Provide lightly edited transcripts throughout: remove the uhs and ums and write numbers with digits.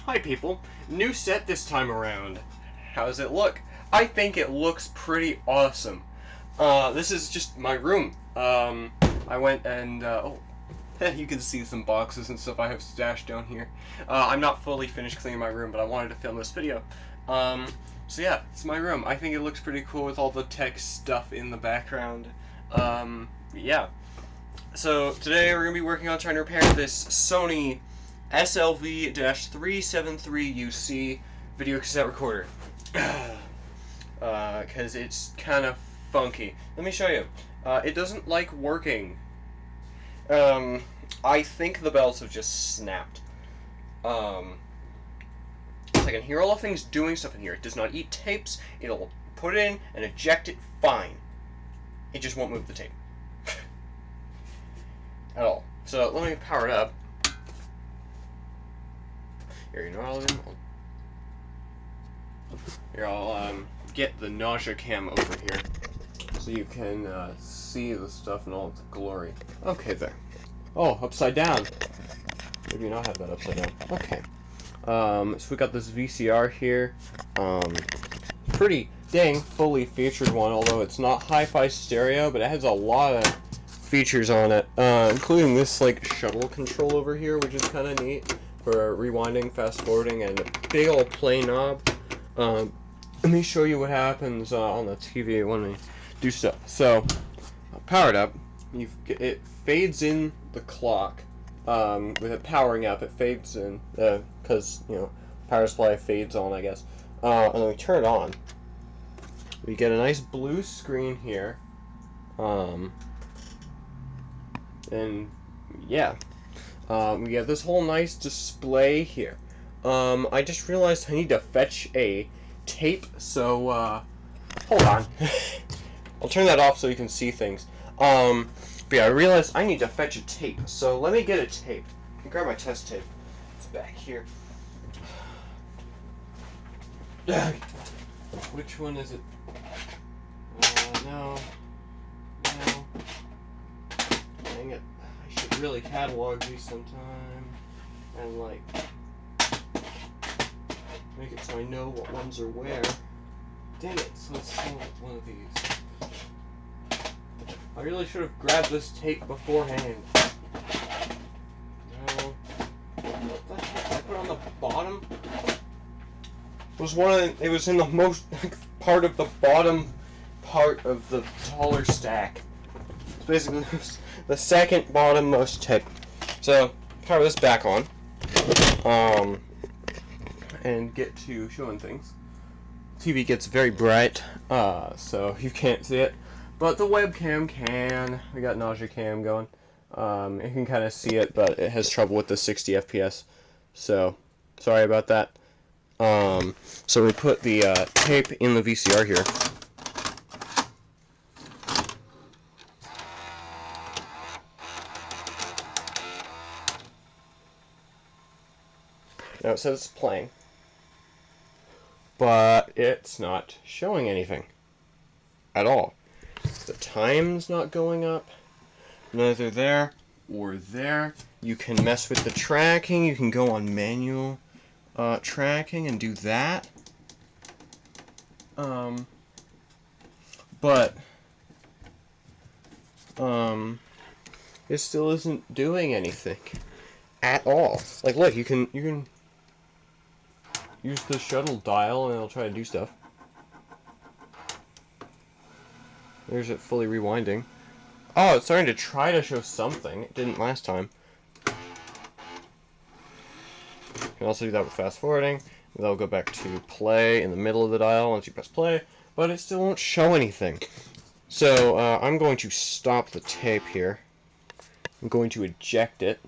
Hi people, new set this time around. How does it look? I think it looks pretty awesome. This is just my room. I went and, you can see some boxes and stuff I have stashed down here. I'm not fully finished cleaning my room, but I wanted to film this video. So yeah, it's my room. I think it looks pretty cool with all the tech stuff in the background. Yeah. So today we're going to be working on trying to repair this Sony SLV-373UC video cassette recorder. Because it's kind of funky. Let me show you. It doesn't like working. I think the belts have just snapped. I can hear all the things doing stuff in here. It does not eat tapes. It'll put it in and eject it fine. It just won't move the tape. At all. So let me power it up. Here, you know what I'll do? Here, I'll get the nausea cam over here so you can see the stuff in all its glory. Okay, there. Oh, upside down. Maybe not have that upside down. Okay. So we got this VCR here. Pretty dang fully featured one, although it's not hi-fi stereo, but it has a lot of features on it, including this like shuttle control over here, which is kind of neat for rewinding, fast forwarding, and a big old play knob. Let me show you what happens on the TV when we do stuff. So, powered up, it fades in the clock. With it powering up, it fades in because power supply fades on, I guess. And then we turn it on. We get a nice blue screen here. And yeah, we get this whole nice display here. I just realized I need to fetch a tape, so hold on. I'll turn that off so you can see things. But yeah, I realized I need to fetch a tape, so let me get a tape. Let me grab my test tape. It's back here. Which one is it? No. Dang it. I should really catalog these sometime and like make it so I know what ones are where. Dang it, so let's select one of these. I really should have grabbed this tape beforehand. No. What the heck? I put it on the bottom? It was in the most part of the bottom part of the taller stack. It's basically the second bottom-most tape. So, power this back on. And get to showing things. TV gets very bright, so you can't see it. But the webcam can. We got nausea cam going. You can kind of see it, but it has trouble with the 60 FPS. So, sorry about that. So we put the tape in the VCR here. Now it says it's playing, but it's not showing anything at all. The time's not going up, neither there or there. You can mess with the tracking. You can go on manual tracking and do that. But it still isn't doing anything at all. Like, look, you can use the shuttle dial and it'll try to do stuff. There's it fully rewinding. Oh, it's starting to try to show something. It didn't last time. You can also do that with fast forwarding. That'll go back to play in the middle of the dial once you press play, but it still won't show anything. So I'm going to stop the tape here. I'm going to eject it.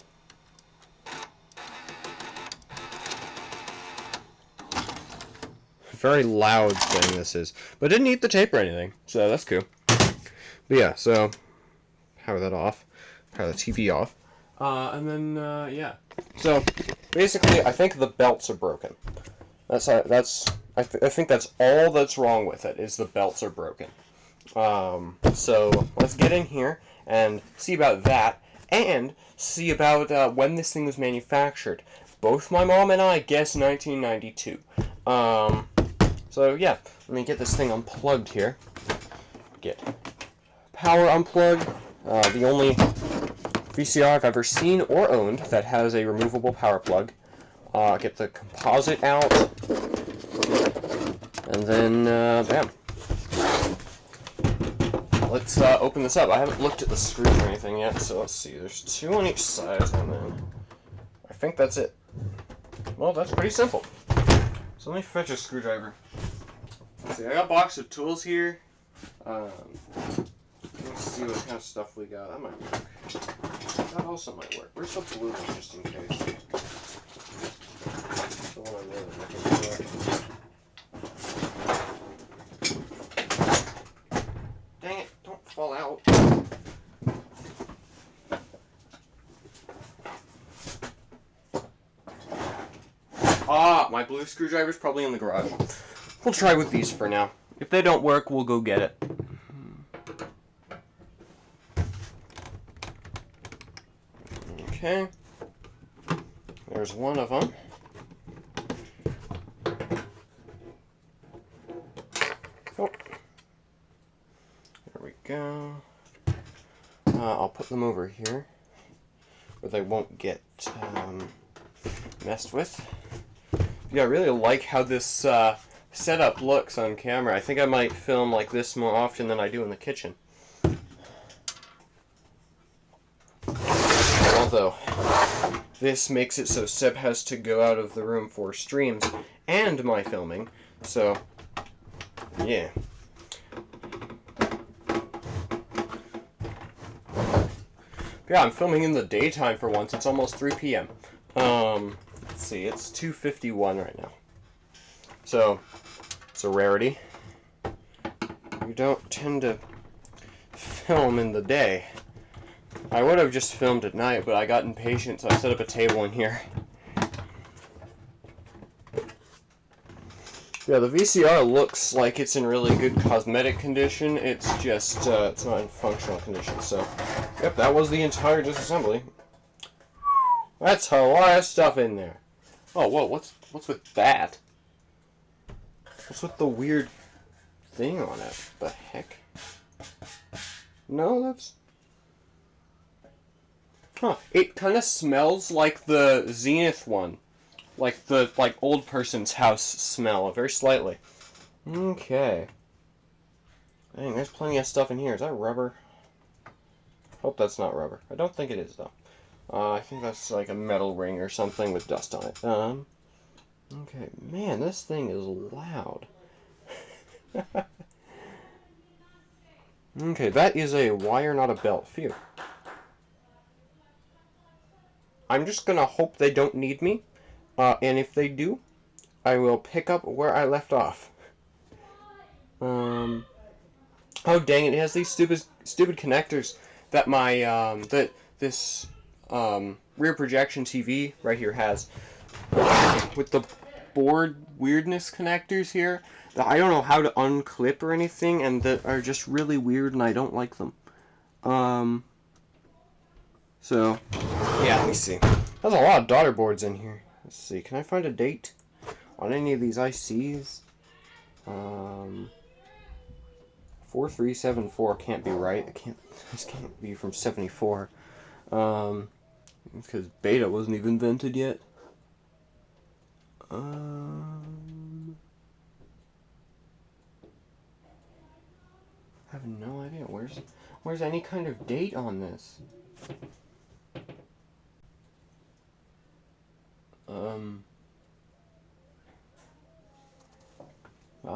Very loud thing this is, but it didn't eat the tape or anything, so that's cool. But yeah, so power that off, power the TV off, and then yeah. So basically, I think the belts are broken. I think that's all that's wrong with it is the belts are broken. So let's get in here and see about that, and see about when this thing was manufactured. both my mom and I guess 1992. So yeah, let me get this thing unplugged here. Get power unplugged. The only VCR I've ever seen or owned that has a removable power plug. Get the composite out, and then bam. Let's open this up. I haven't looked at the screws or anything yet, so let's see. There's 2 on each side, and then I think that's it. Well, that's pretty simple. So let me fetch a screwdriver. Let's see, I got a box of tools here. Let's see what kind of stuff we got. That might work. That also might work. Where's the blue one, just in case? The one I'm really looking for. Dang it, don't fall out. My blue screwdriver's probably in the garage. We'll try with these for now. If they don't work, we'll go get it. Okay. There's one of them. Oh. There we go. I'll put them over here where they won't get messed with. Yeah, I really like how this setup looks on camera. I think I might film like this more often than I do in the kitchen. Although, this makes it so Seb has to go out of the room for streams and my filming, so yeah. Yeah, I'm filming in the daytime for once. It's almost 3 p.m. Let's see, it's 2:51 right now. So, it's a rarity. You don't tend to film in the day. I would have just filmed at night, but I got impatient, so I set up a table in here. Yeah, the VCR looks like it's in really good cosmetic condition. It's just, it's not in functional condition, so. Yep, that was the entire disassembly. That's a lot of stuff in there. Oh, whoa, what's with that? What's with the weird thing on it? The heck? No, that's... Huh, it kind of smells like the Zenith one. Like the, old person's house smell, very slightly. Okay. Dang, there's plenty of stuff in here. Is that rubber? Hope that's not rubber. I don't think it is, though. I think that's like a metal ring or something with dust on it. Okay, man, this thing is loud. Okay, that is a wire, not a belt. Phew. I'm just gonna hope they don't need me. And if they do, I will pick up where I left off. Oh dang it! It has these stupid connectors that my this rear projection TV right here has, with the board weirdness connectors here that I don't know how to unclip or anything, and that are just really weird, and I don't like them. So yeah, let me see. There's a lot of daughter boards in here. Let's see, can I find a date on any of these ICs? 4374 can't be right. This can't be from 74. Because beta wasn't even invented yet. I have no idea. Where's any kind of date on this? I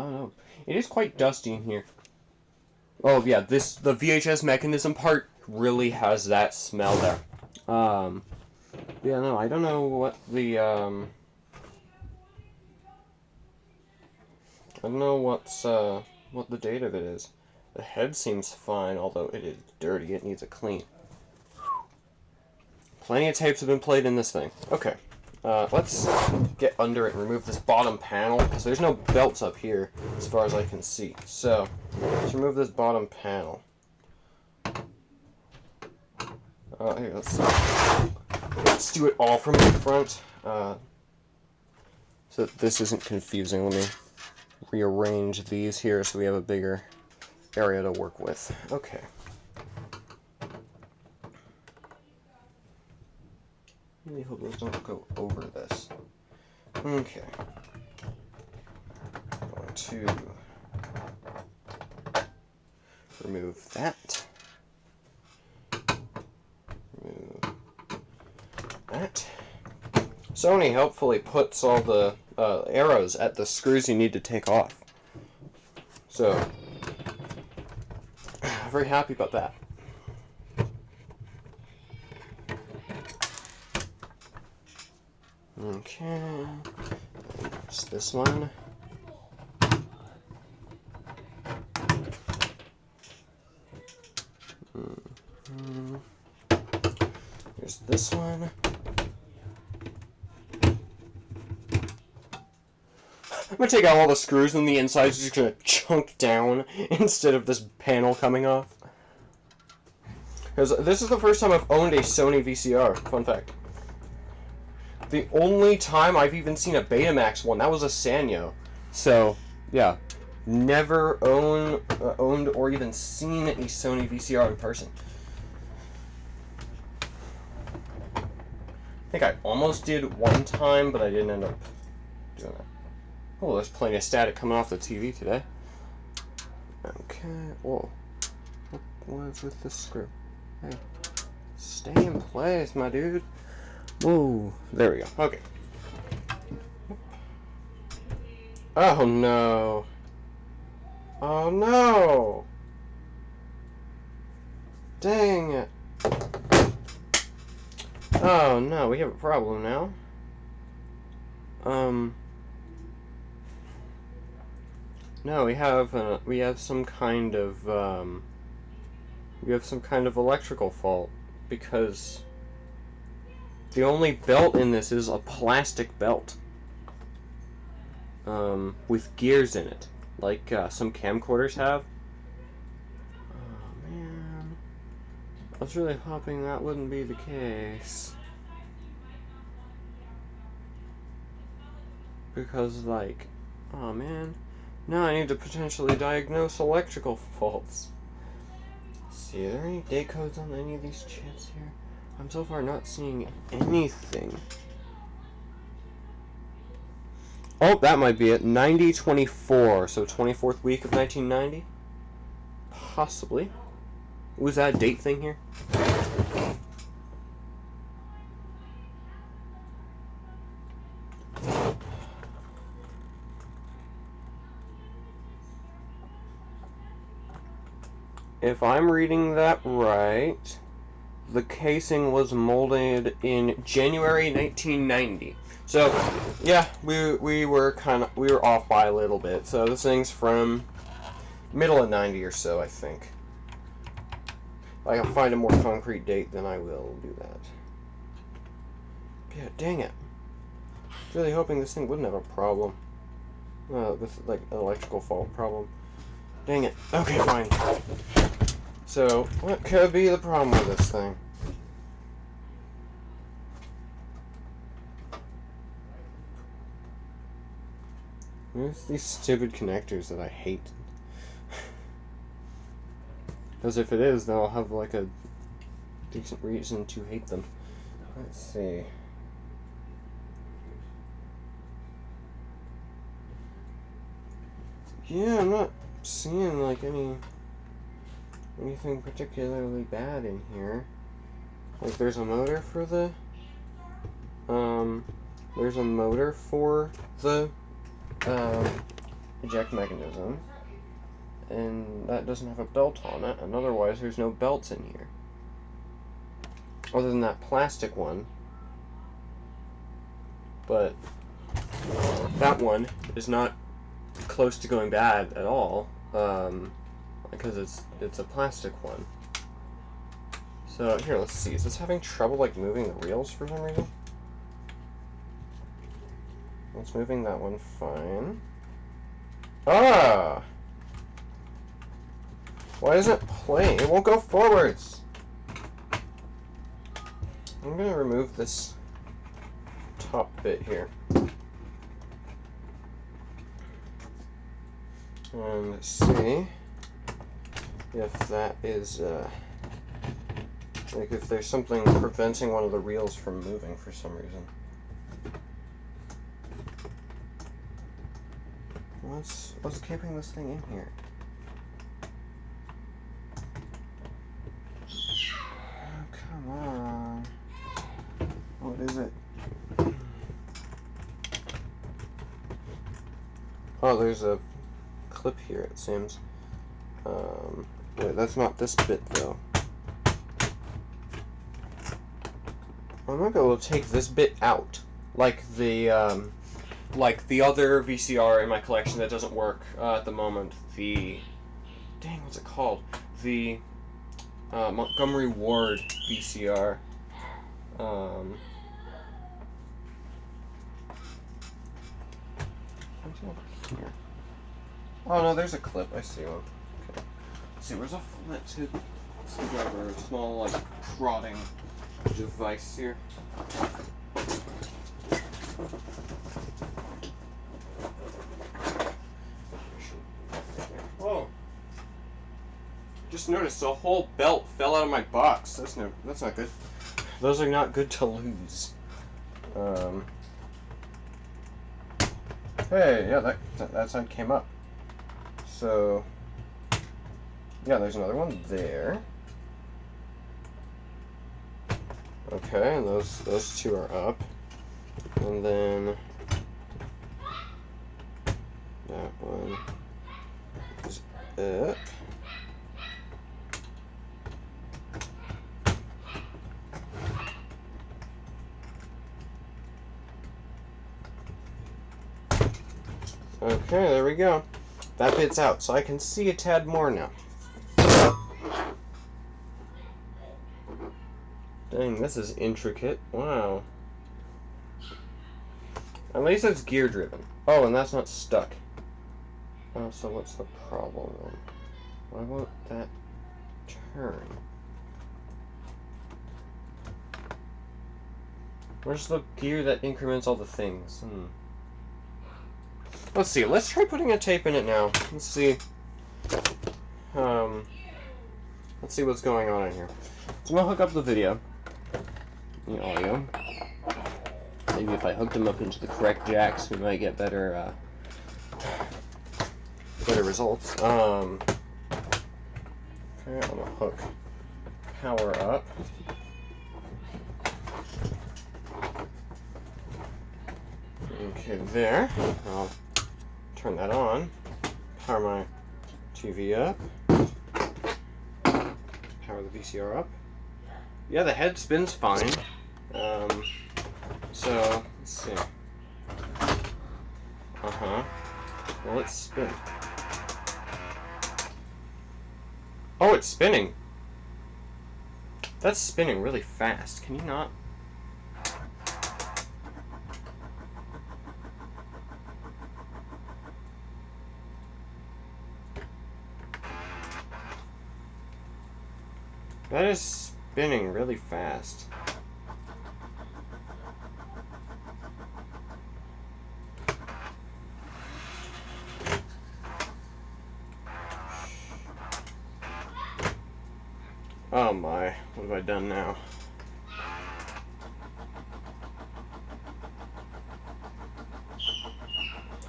don't know. It is quite dusty in here. Oh yeah, the VHS mechanism part really has that smell there. Yeah, no, I don't know what the I don't know what the date of it is. The head seems fine, although it is dirty. It needs a clean. Plenty of tapes have been played in this thing. Okay. Let's get under it and remove this bottom panel, because there's no belts up here, as far as I can see. So, let's remove this bottom panel. Here, let's see. Let's do it all from the front, so that this isn't confusing. Let me rearrange these here so we have a bigger area to work with. Okay. Really hope those don't go over this. Okay. Going to remove that. Remove that. Sony helpfully puts all the arrows at the screws you need to take off. So, very happy about that. Okay, just this one. Here's this one. I'm gonna take out all the screws and the inside's just gonna chunk down instead of this panel coming off. Because this is the first time I've owned a Sony VCR. Fun fact. The only time I've even seen a Betamax one, that was a Sanyo. So, yeah. Never owned or even seen a Sony VCR in person. I think I almost did one time, but I didn't end up doing that. Oh, there's plenty of static coming off the TV today. Okay, whoa. What is with this screw? Hey, stay in place, my dude. Whoa, there we go. Okay. Oh no. Oh no. Dang it. Oh no, we have a problem now. No, we have some kind of electrical fault, because the only belt in this is a plastic belt with gears in it, like some camcorders have. Oh man, I was really hoping that wouldn't be the case, because like, oh man, now I need to potentially diagnose electrical faults. Let's see, are there any date codes on any of these chips here? I'm so far not seeing anything. Oh, that might be it. 9024, so 24th week of 1990? Possibly. Was that a date thing here? If I'm reading that right, the casing was molded in January 1990. So, yeah, we were off by a little bit. So this thing's from middle of 90 or so, I think. If I can find a more concrete date, then I will do that. Yeah, dang it. I was really hoping this thing wouldn't have a problem. This is like an electrical fault problem. Dang it. Okay, fine. So, what could be the problem with this thing? There's these stupid connectors that I hate. Because if it is, then I'll have like a decent reason to hate them. Let's see. Yeah, I'm not seeing like anything particularly bad in here. Like there's a motor for the eject mechanism, and that doesn't have a belt on it, and otherwise there's no belts in here other than that plastic one, but that one is not close to going bad at all, because it's a plastic one. So here, let's see, is this having trouble like moving the reels for some reason? It's moving that one fine. Ah! Why isn't it playing? It won't go forwards! I'm gonna remove this top bit here. And see if that is, like if there's something preventing one of the reels from moving for some reason. What's keeping this thing in here? Oh, come on. What is it? Oh, there's a clip here, it seems. Wait, that's not this bit, though. I might be able to take this bit out. Like the other VCR in my collection that doesn't work at the moment. Dang, what's it called? The Montgomery Ward VCR. What's over here? Oh no, there's a clip. I see one. Okay. Let's see, where's a flat tip screwdriver? A small, like, prodding device here. Whoa! Just noticed a whole belt fell out of my box. That's not good. Those are not good to lose. Hey, yeah, that side came up. So, yeah, there's another one there. Okay, and those two are up. And then that one is up. Okay, there we go. That bit's out, so I can see a tad more now. Dang, this is intricate. Wow. At least it's gear driven. Oh, and that's not stuck. Oh, so what's the problem then? Why won't that turn? Where's the gear that increments all the things? Let's see. Let's try putting a tape in it now. Let's see. Let's see what's going on in here. So I'm gonna hook up the video, the audio. Maybe if I hooked them up into the correct jacks, we might get better results. Okay, I'm gonna hook power up. Okay, there. I'll turn that on. Power my TV up. Power the VCR up. Yeah, the head spins fine. So, let's see. Well, it's spin. Oh, it's spinning. That's spinning really fast. Can you not? That is spinning really fast. Oh my, what have I done now?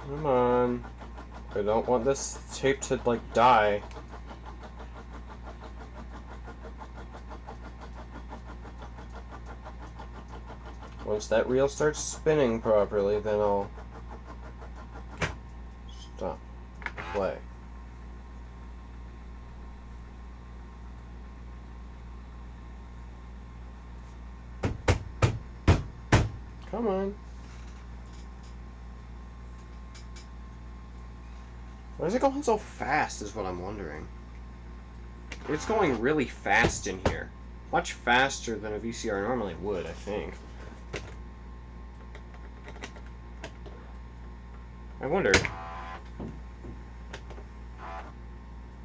Come on. I don't want this tape to, like, die. Once that reel starts spinning properly, then I'll stop play. Come on. Why is it going so fast is what I'm wondering. It's going really fast in here. Much faster than a VCR normally would, I think. I wonder.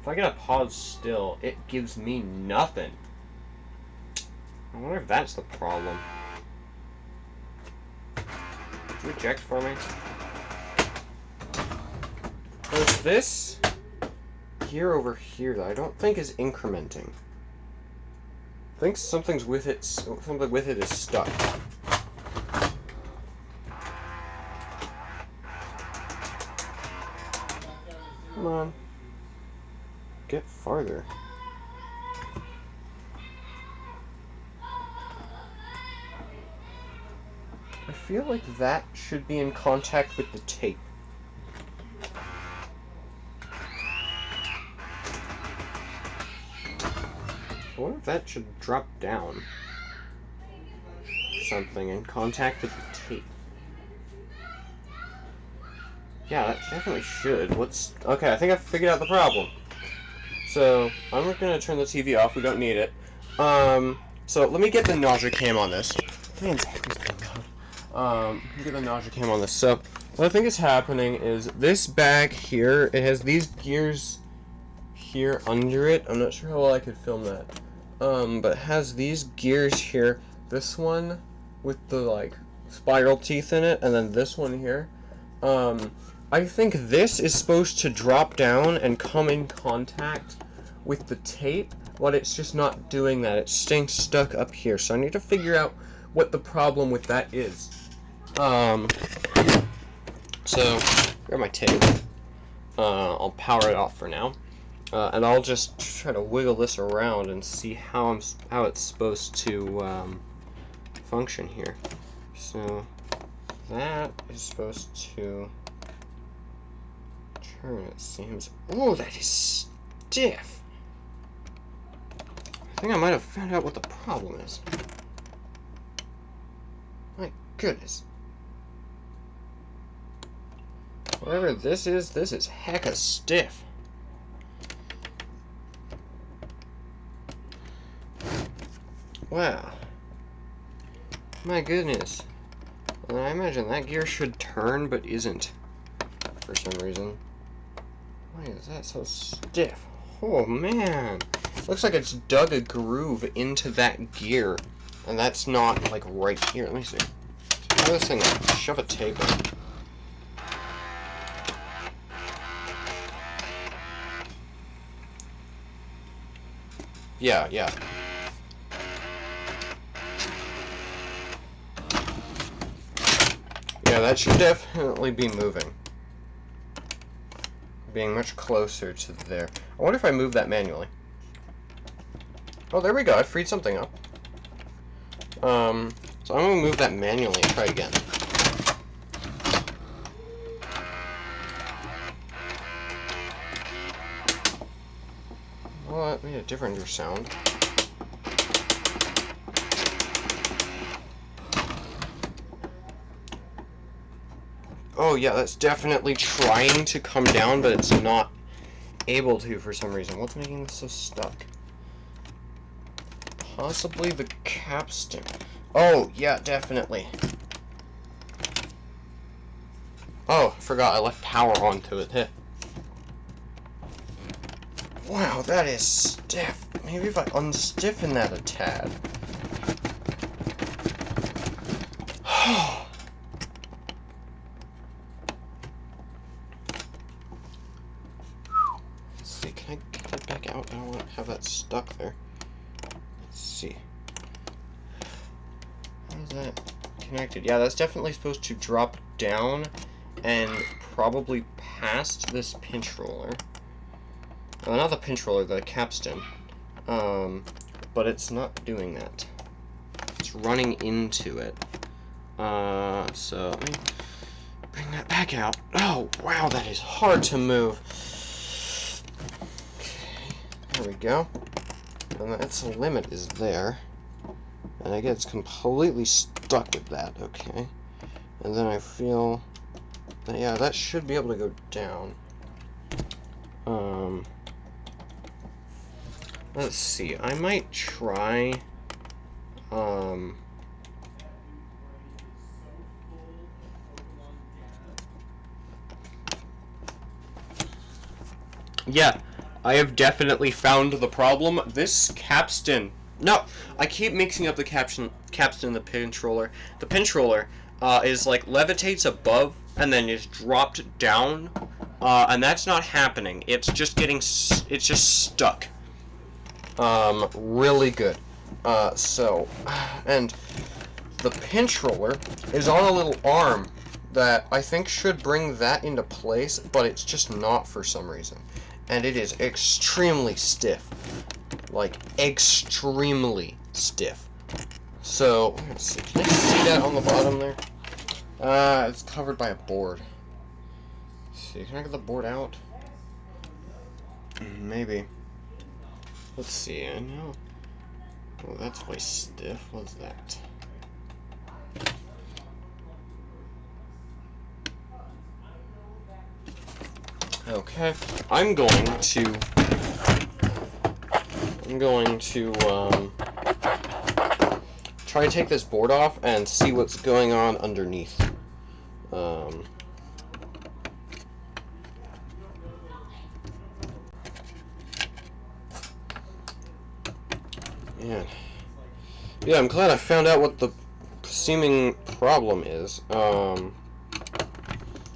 If I get a pause still, it gives me nothing. I wonder if that's the problem. Could you eject for me? There's this gear over here that I don't think is incrementing. I think something with it is stuck. Come on. Get farther. I feel like that should be in contact with the tape. I wonder if that should drop down. Something in contact with the tape. Yeah, that definitely should. Okay, I think I figured out the problem. So, I'm gonna turn the TV off. We don't need it. So let me get the nausea cam on this. Man, who's being loud? Let me get the nausea cam on this. So, what I think is happening is this bag here, it has these gears here under it. I'm not sure how well I could film that. But it has these gears here. This one with the, like, spiral teeth in it, and then this one here. I think this is supposed to drop down and come in contact with the tape, but it's just not doing that. It's staying stuck up here. So I need to figure out what the problem with that is. So, grab my tape. I'll power it off for now. And I'll just try to wiggle this around and see how it's supposed to function here. So, that is supposed to turn, it seems. Oh, that is stiff. I think I might have found out what the problem is. My goodness. Whatever this is hecka stiff. Wow. My goodness. And I imagine that gear should turn, but isn't. For some reason. Why is that so stiff? Oh, man. Looks like it's dug a groove into that gear. And that's not, like, right here. Let me see. Try this thing up. Shove a tape in. Yeah. Yeah, that should definitely be moving. Being much closer to there. I wonder if I move that manually. Oh, there we go. I freed something up. So I'm going to move that manually and try again. Well, that made a different sound. Oh yeah, that's definitely trying to come down, but it's not able to for some reason. What's making this so stuck? Possibly the capstan. Oh, yeah, definitely. Oh, I forgot I left power onto it. Heh. Wow, that is stiff. Maybe if I unstiffen that a tad. Let's see, can I get that back out? I don't want to have that stuck there. Let's see. How is that connected? Yeah, that's definitely supposed to drop down and probably past this pinch roller. Not the pinch roller, the capstan. But it's not doing that. It's running into it. So let me bring that back out. Oh, wow, that is hard to move. Okay, there we go. And that's the limit is there. And I get it's completely stuck with that, okay. And then I feel that, yeah, that should be able to go down. Let's see, I might try, yeah, I have definitely found the problem. This capstan No, I keep mixing up the capstan and the pintroller. The pintroller is like levitates above and then is dropped down, and that's not happening. It's just it's just stuck. Really good. And the pintroller is on a little arm that I think should bring that into place, but it's just not for some reason. And it is extremely stiff. Like, extremely stiff. So, let's see. Can I see that on the bottom there? It's covered by a board. Let's see, can I get the board out? Maybe. Let's see, I know. Oh, that's way stiff. What's that? Okay, I'm going to try to take this board off and see what's going on underneath. Yeah, I'm glad I found out what the seeming problem is.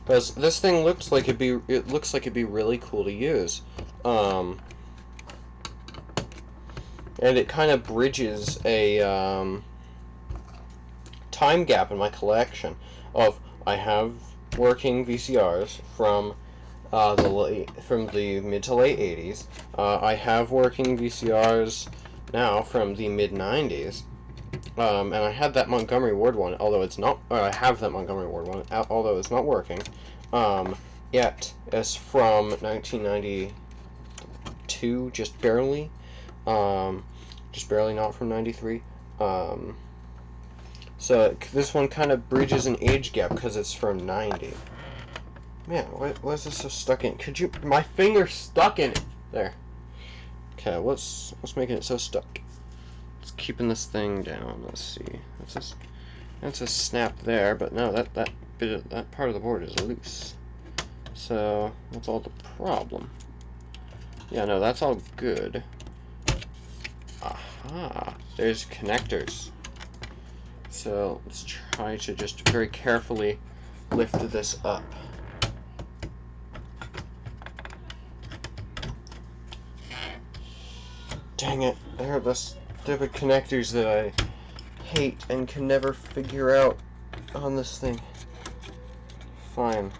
Because this thing looks like it'd be really cool to use. And it kind of bridges a time gap in my collection of I have working VCRs from the mid to late 80s. I have working VCRs now from the mid 90s. And I had that Montgomery Ward one, although it's not. I have that Montgomery Ward one, although it's not working. Yet it's from 1992, just barely not from 93. So this one kind of bridges an age gap because it's from 90. Man, why is this so stuck in? My finger's stuck in it. There. Okay, what's making it so stuck? It's keeping this thing down. Let's see. That's a snap there, but no, that part of the board is loose. So that's all the problem. Yeah, no, that's all good. Aha, there's connectors. So let's try to just very carefully lift this up. Dang it, there are the stupid connectors that I hate and can never figure out on this thing. Fine.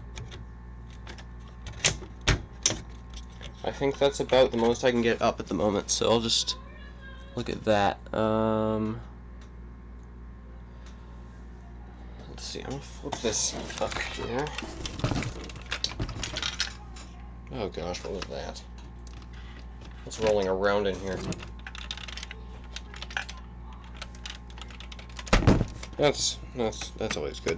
I think that's about the most I can get up at the moment, so I'll just look at that. Let's see, I'm gonna flip this up here. Oh gosh, what was that? What's rolling around in here? That's always good.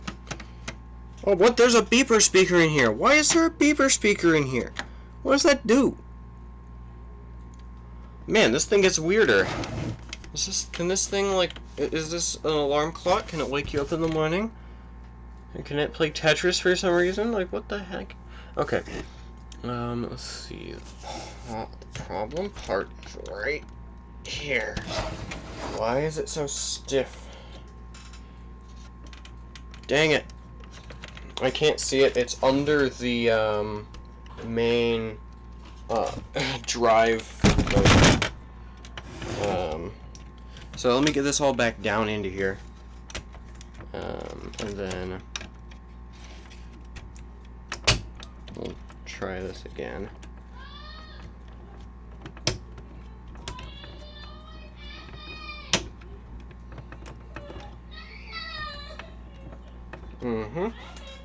Oh, what? There's a beeper speaker in here. Why is there a beeper speaker in here? What does that do? Man, this thing gets weirder. Can this thing, like, is this an alarm clock? Can it wake you up in the morning? And can it play Tetris for some reason? Like, what the heck? Okay. Let's see. The problem part is right here. Why is it so stiff? Dang it. I can't see it. It's under the, main, drive motor. So let me get this all back down into here. And then we'll try this again.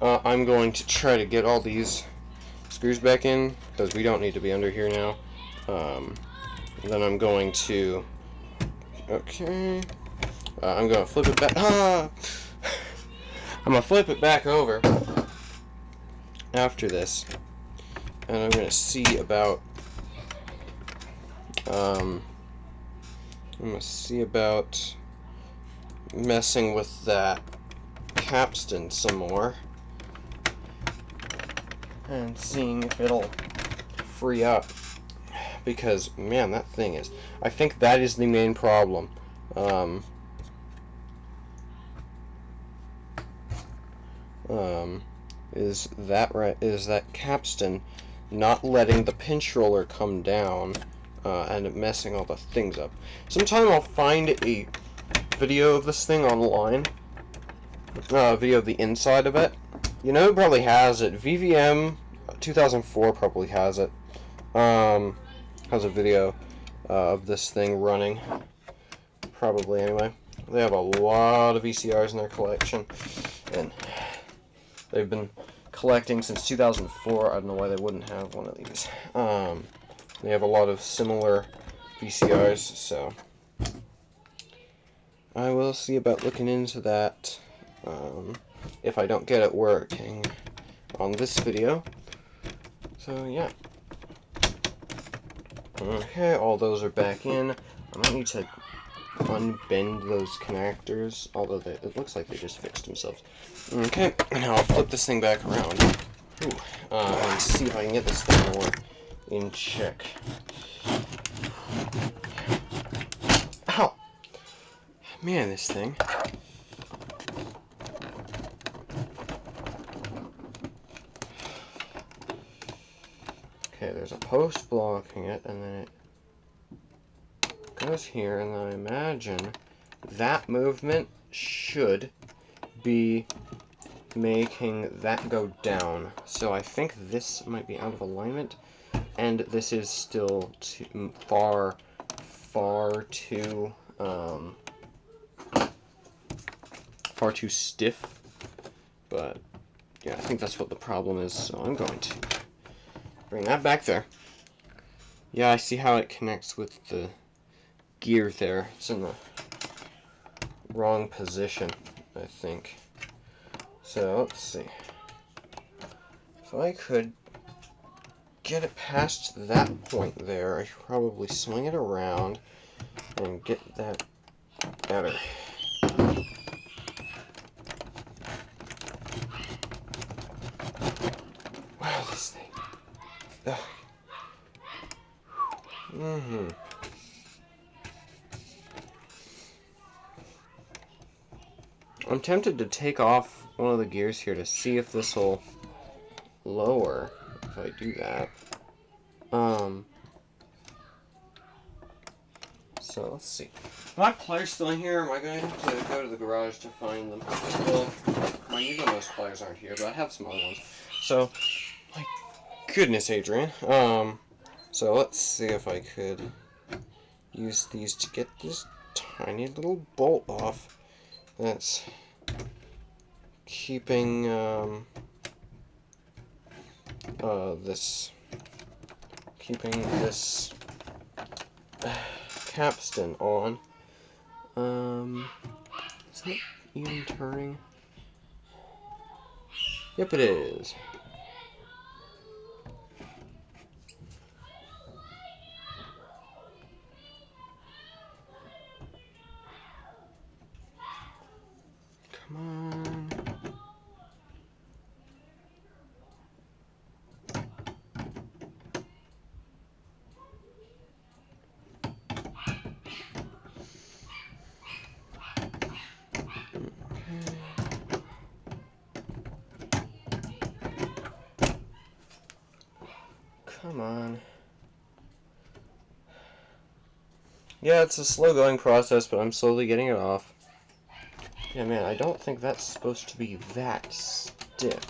I'm going to try to get all these screws back in, because we don't need to be under here now. Then I'm going to... Okay. I'm going to flip it back... I'm going to flip it back over after this. And I'm going to see about... I'm going to see about messing with that capstan some more and seeing if it'll free up. because, man, that thing is... I think that is the main problem. Is that capstan not letting the pinch roller come down, and messing all the things up. Sometime I'll find a video of this thing online, video of the inside of it. You know who probably has it? VVM 2004 probably has it. Has a video of this thing running. Probably, anyway. They have a lot of VCRs in their collection, and they've been collecting since 2004. I don't know why they wouldn't have one of these. They have a lot of similar VCRs, so I will see about looking into that if I don't get it working on this video. So, yeah. Okay, all those are back in. I might need to unbend those connectors, although it looks like they just fixed themselves. Okay, now I'll flip this thing back around. Ooh, and see if I can get this thing more in check. Ow! Man, this thing. Okay, there's a post blocking it, and then it goes here, and then I imagine that movement should be making that go down. So I think this might be out of alignment, and this is still far too stiff. But yeah, I think that's what the problem is, so I'm going to bring that back there. Yeah, I see how it connects with the gear there. It's in the wrong position, I think. So, let's see. If I could get it past that point there, I should probably swing it around and get that better. Wow, this thing. Ugh. I'm tempted to take off one of the gears here to see if this will lower if I do that. So let's see. My pliers still in here. Am I going to have to go to the garage to find them? Well, my Eaglemost pliers aren't here, but I have some other ones. So, my goodness, Adrian. So let's see if I could use these to get this tiny little bolt off that's keeping this capstan on. Is it even turning? Yep, it is. Come on. Come on. Yeah, it's a slow going process, but I'm slowly getting it off. Yeah, man, I don't think that's supposed to be that stiff.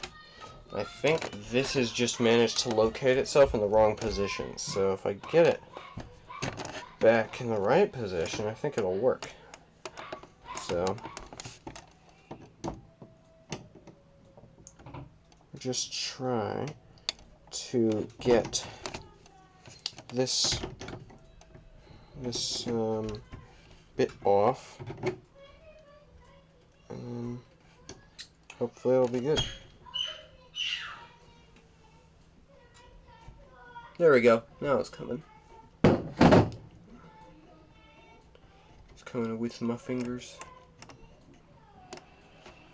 I think this has just managed to locate itself in the wrong position. So if I get it back in the right position, I think it'll work. So just try to get this bit off, and hopefully it'll be good. There we go. Now it's coming. It's coming with my fingers.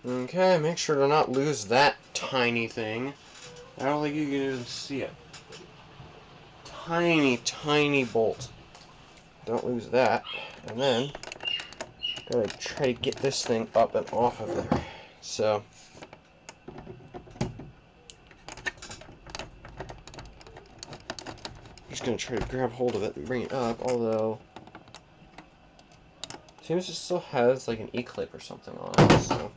Okay, make sure to not lose that tiny thing. I don't think you can even see it. tiny, tiny bolt. Don't lose that. And then, gotta try to get this thing up and off of there. So, just gonna try to grab hold of it and bring it up, although it seems it still has like an E-clip or something on it, so.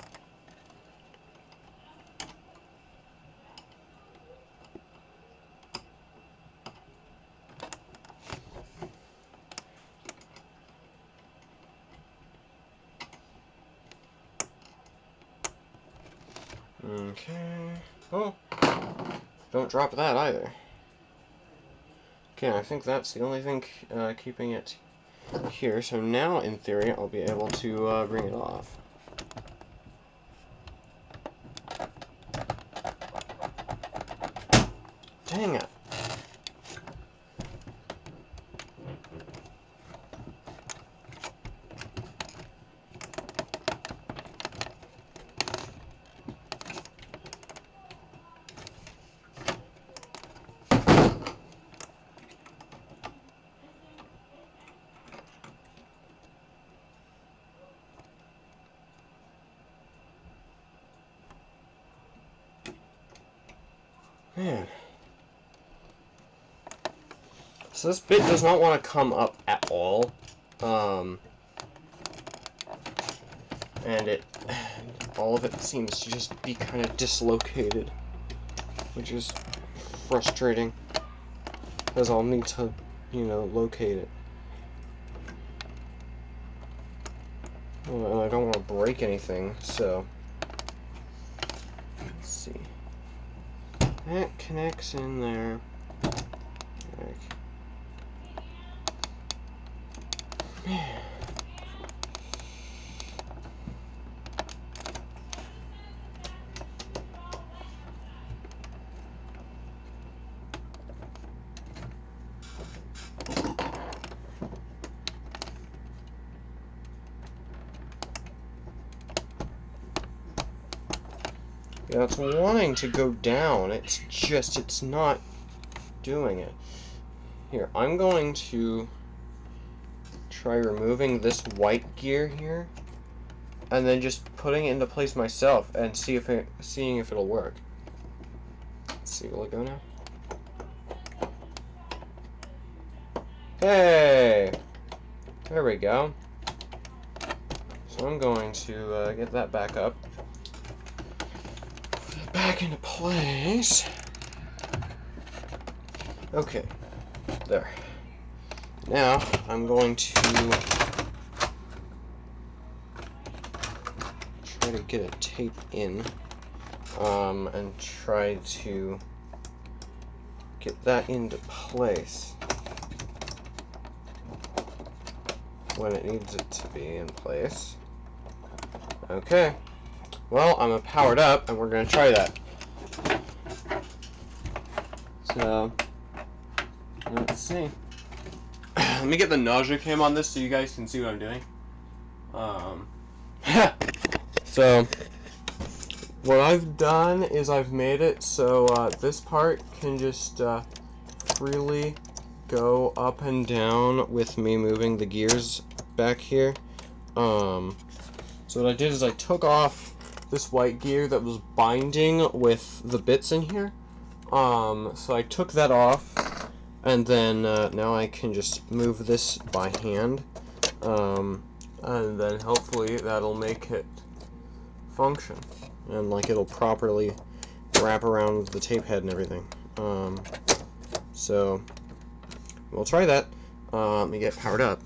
Okay. Oh, don't drop that either. Okay, I think that's the only thing keeping it here. So now, in theory, I'll be able to bring it off. Dang it. Man. So this bit does not want to come up at all. And all of it seems to just be kind of dislocated, which is frustrating, because I'll need to, locate it. Well, I don't want to break anything, so let's see. That connects in there. Yeah, it's wanting to go down. It's not doing it. Here, I'm going to try removing this white gear here, and then just putting it into place myself and seeing if it'll work. Let's see, will it go now? Hey! There we go. So I'm going to get that back up. Put it back into place. Okay. There. Now, I'm going to try to get a tape in, and try to get that into place when it needs it to be in place. Okay. Well, I'm powered up, and we're going to try that. So, let's see. Let me get the nausea cam on this so you guys can see what I'm doing. So, what I've done is I've made it so this part can just freely go up and down with me moving the gears back here. So what I did is I took off this white gear that was binding with the bits in here. So I took that off. And then now I can just move this by hand, and then hopefully that'll make it function, and like it'll properly wrap around the tape head and everything. So we'll try that. Let me get powered up.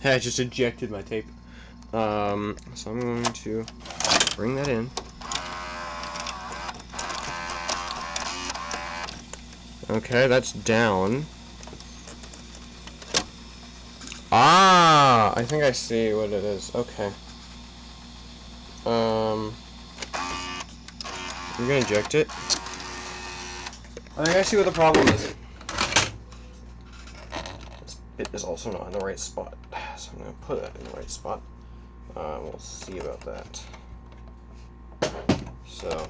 Hey, I just ejected my tape. So I'm going to bring that in. Okay, that's down. Ah, I think I see what it is. Okay. I'm gonna eject it. I think I see what the problem is. This bit is also not in the right spot, so I'm gonna put it in the right spot. We'll see about that. So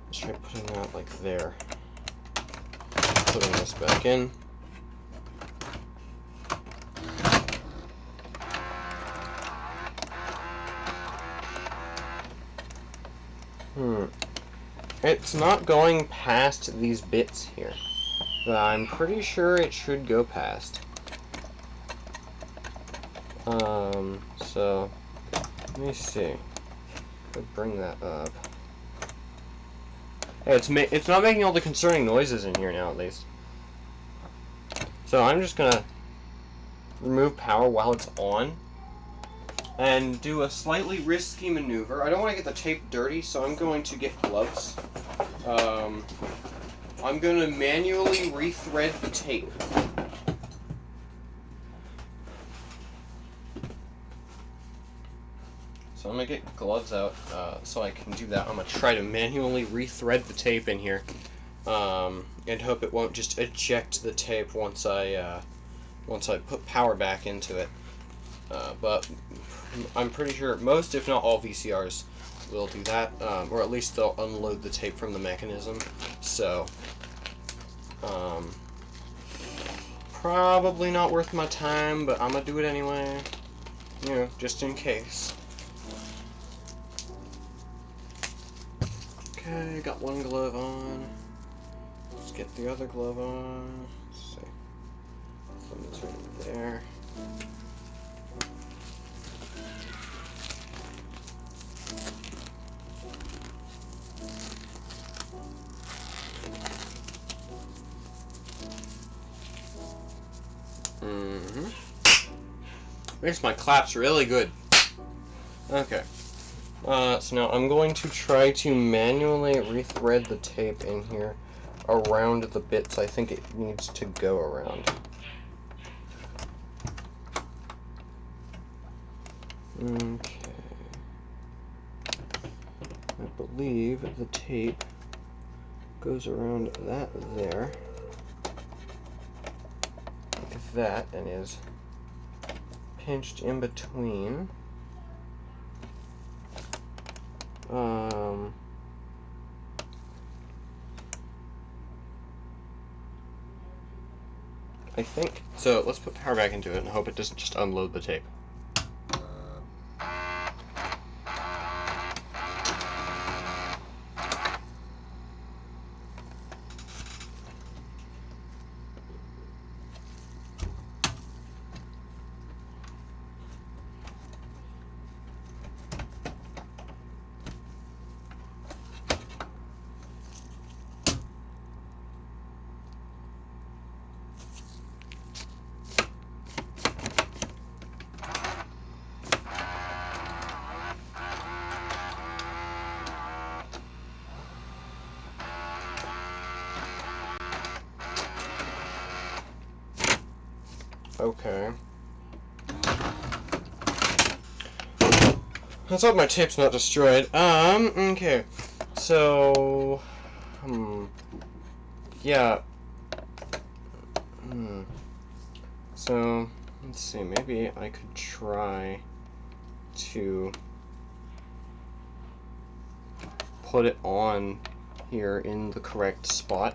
let's try putting that like there. putting this back in. It's not going past these bits here, but I'm pretty sure it should go past. So let me see. I'll bring that up. Hey, it's not making all the concerning noises in here now, at least. So I'm just gonna remove power while it's on and do a slightly risky maneuver. I don't want to get the tape dirty, so I'm going to get gloves. I'm going to manually rethread the tape. So I'm going to get gloves out so I can do that. I'm going to try to manually rethread the tape in here and hope it won't just eject the tape once I put power back into it. But I'm pretty sure most, if not all, VCRs will do that, or at least they'll unload the tape from the mechanism. So, probably not worth my time, but I'm gonna do it anyway, you know, just in case. Okay, got one glove on. Let's get the other glove on. Let's see. Something's right there. Makes my claps really good. Okay. So now I'm going to try to manually rethread the tape in here around the bits I think it needs to go around. Okay. I believe the tape goes around that there. Like that, and is pinched in between. I think so. Let's put power back into it and hope it doesn't just unload the tape. Okay. Let's hope my tape's not destroyed. Okay. So, yeah. So, let's see, maybe I could try to put it on here in the correct spot.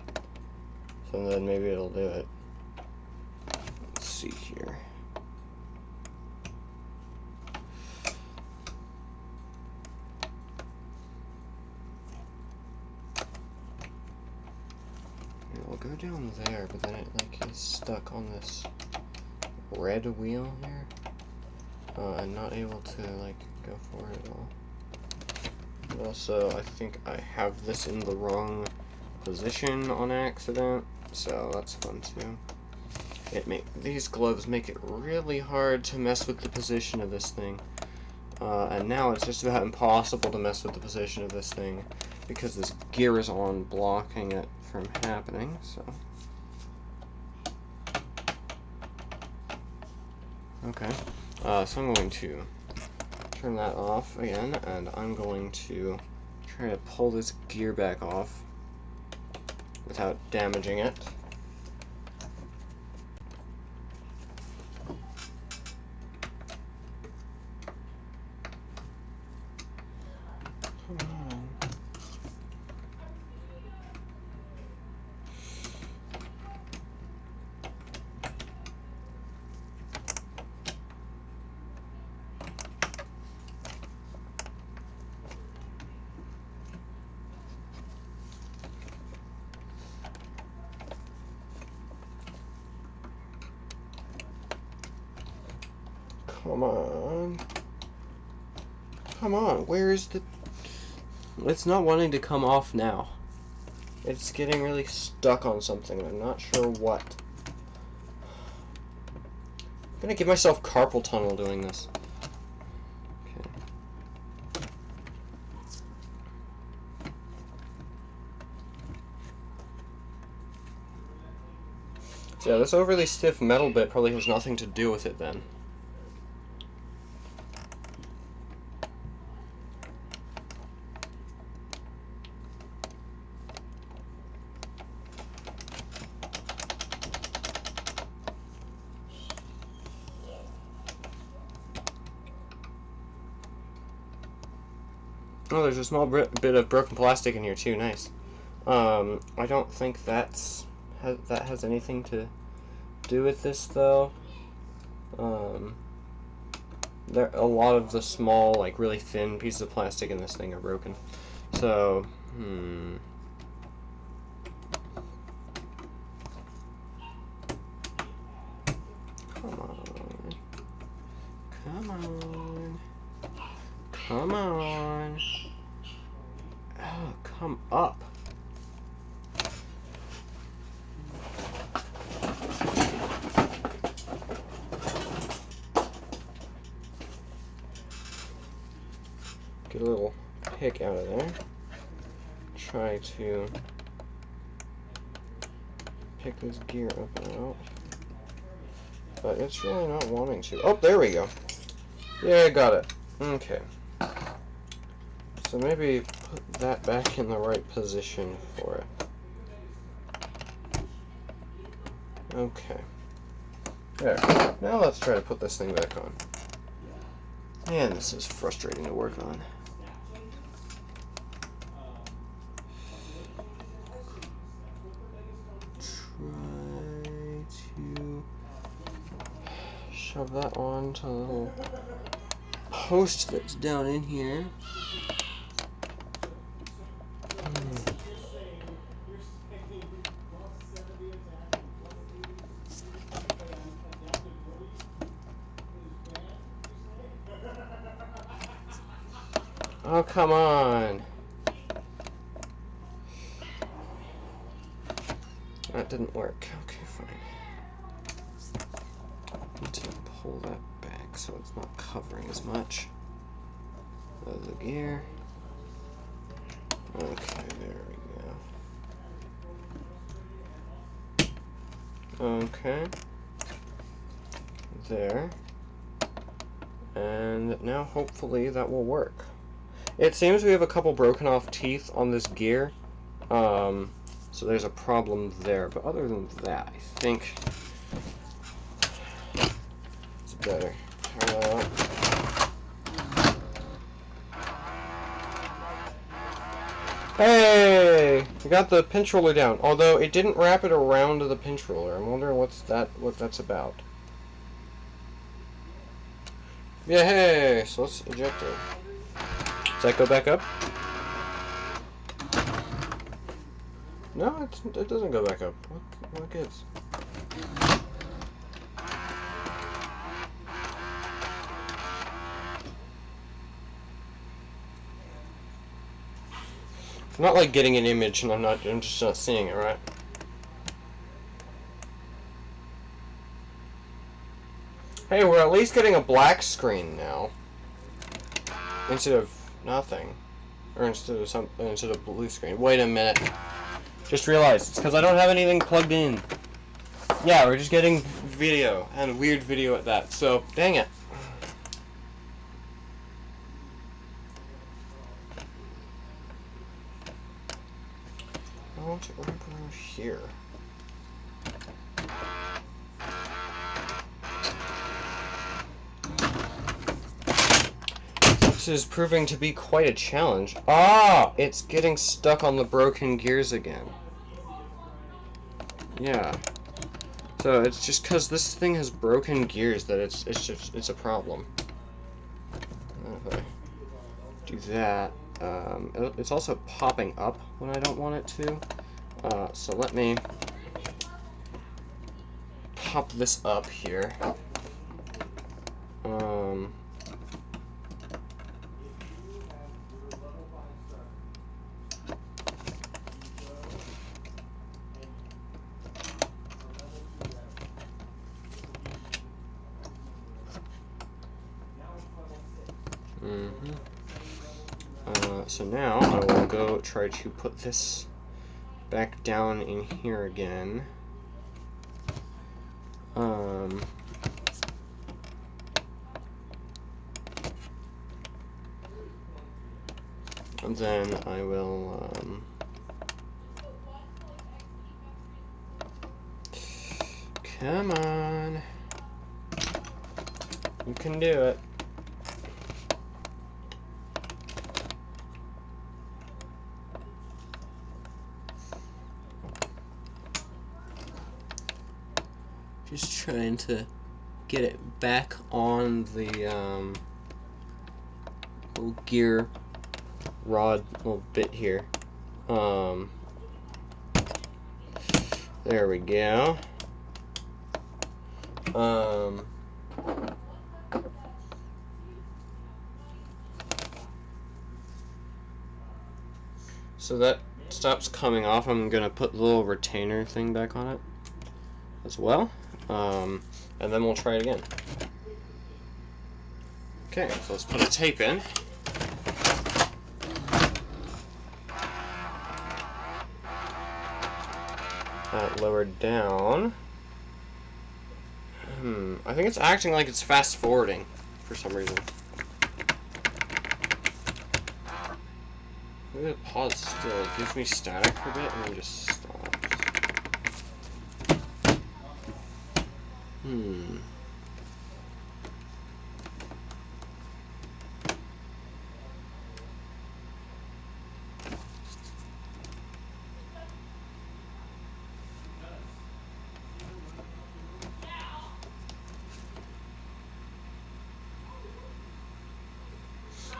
So then maybe it'll do it. Let's see here. It'll go down there, but then it like is stuck on this red wheel here. I'm not able to like go for it at all. And also, I think I have this in the wrong position on accident, so that's fun too. These gloves make it really hard to mess with the position of this thing. And now it's just about impossible to mess with the position of this thing because this gear is on blocking it from happening, so. Okay, so I'm going to turn that off again, and I'm going to try to pull this gear back off without damaging it. Come on. Come on. Come on, where is the... It's not wanting to come off now. It's getting really stuck on something, and I'm not sure what. I'm gonna give myself carpal tunnel doing this. Okay. So yeah, this overly stiff metal bit probably has nothing to do with it then. Oh, there's a small bit of broken plastic in here too. Nice. I don't think that has anything to do with this though. There a lot of the small, like really thin pieces of plastic in this thing are broken. So, Come on. Come on. Come on. Oh, come up. Get a little pick out of there. Try to pick this gear up and out. But it's really not wanting to. Oh, there we go. Yeah, got it. Okay. So maybe put that back in the right position for it. Okay. There. Now let's try to put this thing back on. Man, this is frustrating to work on. Try to shove that onto the little post that's down in here. Oh, come on. That didn't work. Okay, fine. Need to pull that back so it's not covering as much of the gear. Okay, there we go. Okay. There. And now hopefully that will work. It seems we have a couple broken off teeth on this gear, so there's a problem there. But other than that, I think it's better. Turn that up. Hey! We got the pinch roller down, although it didn't wrap it around the pinch roller. I'm wondering what that's about. Yeah, hey! So let's eject it. Does that go back up? No, it doesn't go back up. What gives? I'm not like getting an image and I'm just not seeing it, right? Hey, we're at least getting a black screen now. Instead of nothing. Or instead of blue screen. Wait a minute. Just realized it's because I don't have anything plugged in. Yeah, we're just getting video, and weird video at that. So, dang it. I want it right around here. This is proving to be quite a challenge. Ah! It's getting stuck on the broken gears again. Yeah. So it's just because this thing has broken gears that it's a problem. Okay. Do that. It's also popping up when I don't want it to. So let me pop this up here. So now I will go try to put this back down in here again. And then I will come on, you can do it. Just trying to get it back on the little gear rod little bit here. There we go. So that stops coming off. I'm gonna put the little retainer thing back on it as well. And then we'll try it again. Okay, so let's put a tape in. Lowered down. I think it's acting like it's fast forwarding for some reason. Maybe it paused still. It gives me static for a bit and then just stops.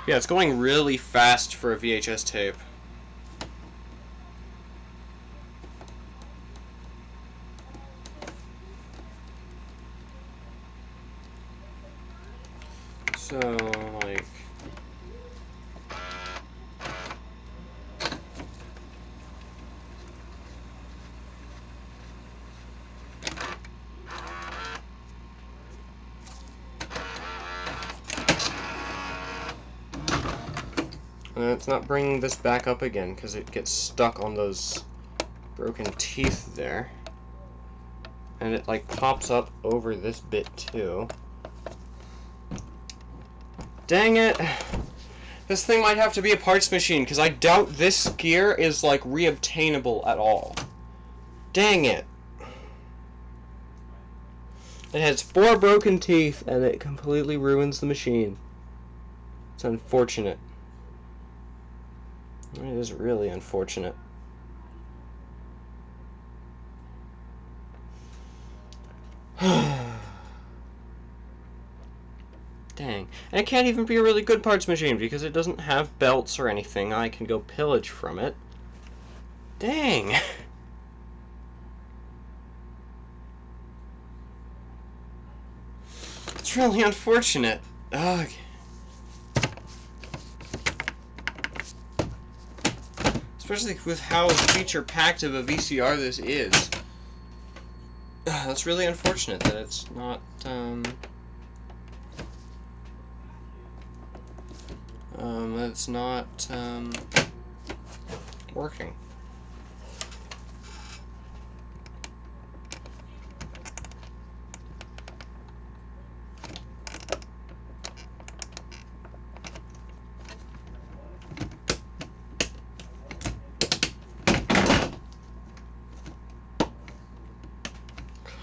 Yeah, it's going really fast for a VHS tape. So, like... And it's not bringing this back up again because it gets stuck on those broken teeth there. And it like pops up over this bit too. Dang it! This thing might have to be a parts machine because I doubt this gear is like reobtainable at all. Dang it! It has 4 broken teeth and it completely ruins the machine. It's unfortunate. It is really unfortunate. Dang. And it can't even be a really good parts machine because it doesn't have belts or anything I can go pillage from it. Dang. It's really unfortunate. Ugh. Especially with how feature-packed of a VCR this is. That's really unfortunate that it's not, working.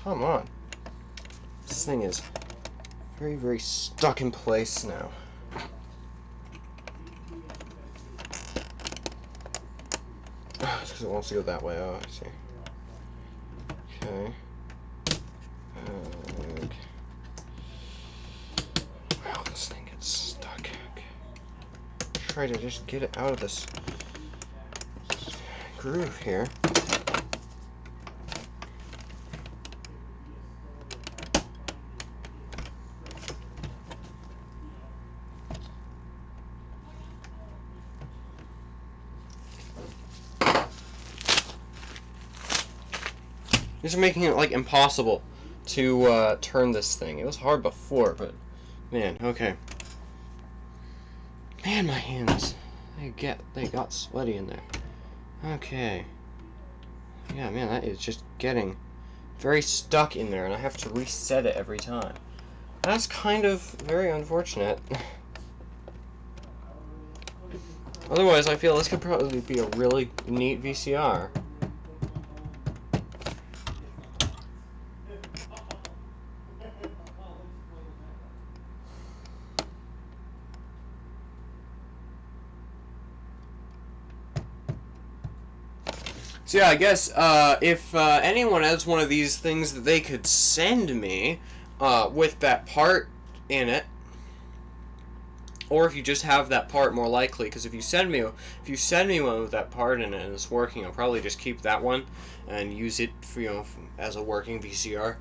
Come on. This thing is very, very stuck in place now. It's because it wants to go that way. Oh, I see. Okay. Okay. Wow, this thing gets stuck. Okay. Try to just get it out of this groove here. These are making it, like, impossible to turn this thing. It was hard before, but, man, okay. Man, my hands, they got sweaty in there. Okay. Yeah, man, that is just getting very stuck in there, and I have to reset it every time. That's kind of very unfortunate. Otherwise, I feel this could probably be a really neat VCR. So yeah, I guess if anyone has one of these things that they could send me with that part in it, or if you just have that part, more likely, because if you send me one with that part in it and it's working, I'll probably just keep that one and use it for, as a working VCR,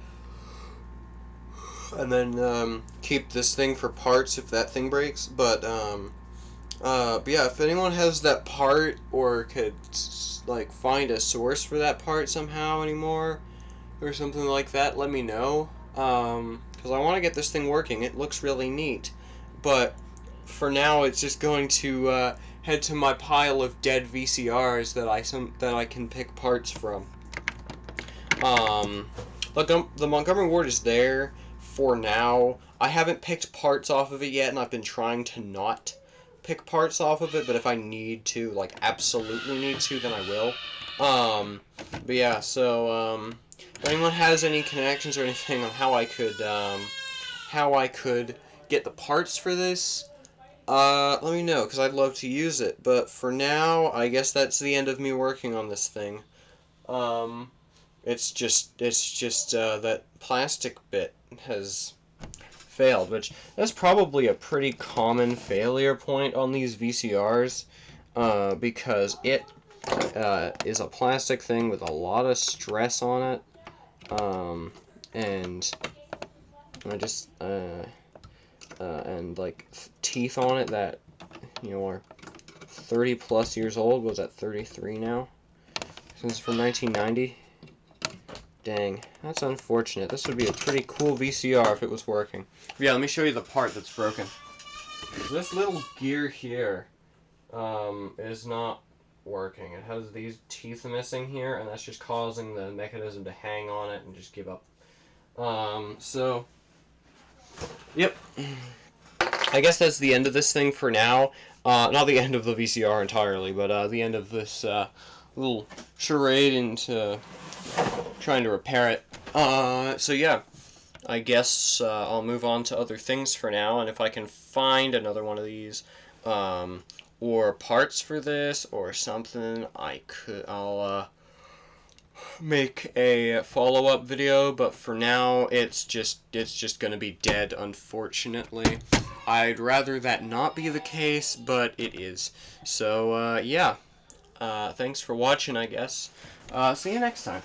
and then keep this thing for parts if that thing breaks. But yeah, if anyone has that part or could like find a source for that part somehow anymore or something like that, let me know, because I want to get this thing working. It looks really neat, but for now it's just going to head to my pile of dead VCRs that I can pick parts from. Look, the Montgomery Ward is there for now. I haven't picked parts off of it yet, and I've been trying to not pick parts off of it, but if I need to, like absolutely need to, then I will. But yeah, so if anyone has any connections or anything on how I could get the parts for this, let me know, because I'd love to use it. But for now, I guess that's the end of me working on this thing. It's just that plastic bit has failed, which that's probably a pretty common failure point on these VCRs, because it is a plastic thing with a lot of stress on it, and I just and like teeth on it that are 30 plus years old. Was that 33 now? Since it's from 1990. Dang, that's unfortunate. This would be a pretty cool VCR if it was working. Yeah, let me show you the part that's broken. This little gear here is not working. It has these teeth missing here, and that's just causing the mechanism to hang on it and just give up. So, yep. I guess that's the end of this thing for now. Not the end of the VCR entirely, but the end of this little charade into trying to repair it. So yeah, I guess I'll move on to other things for now, and if I can find another one of these, or parts for this, or something, I'll make a follow-up video, but for now, it's just gonna be dead, unfortunately. I'd rather that not be the case, but it is. So, yeah. Thanks for watching, I guess. See you next time.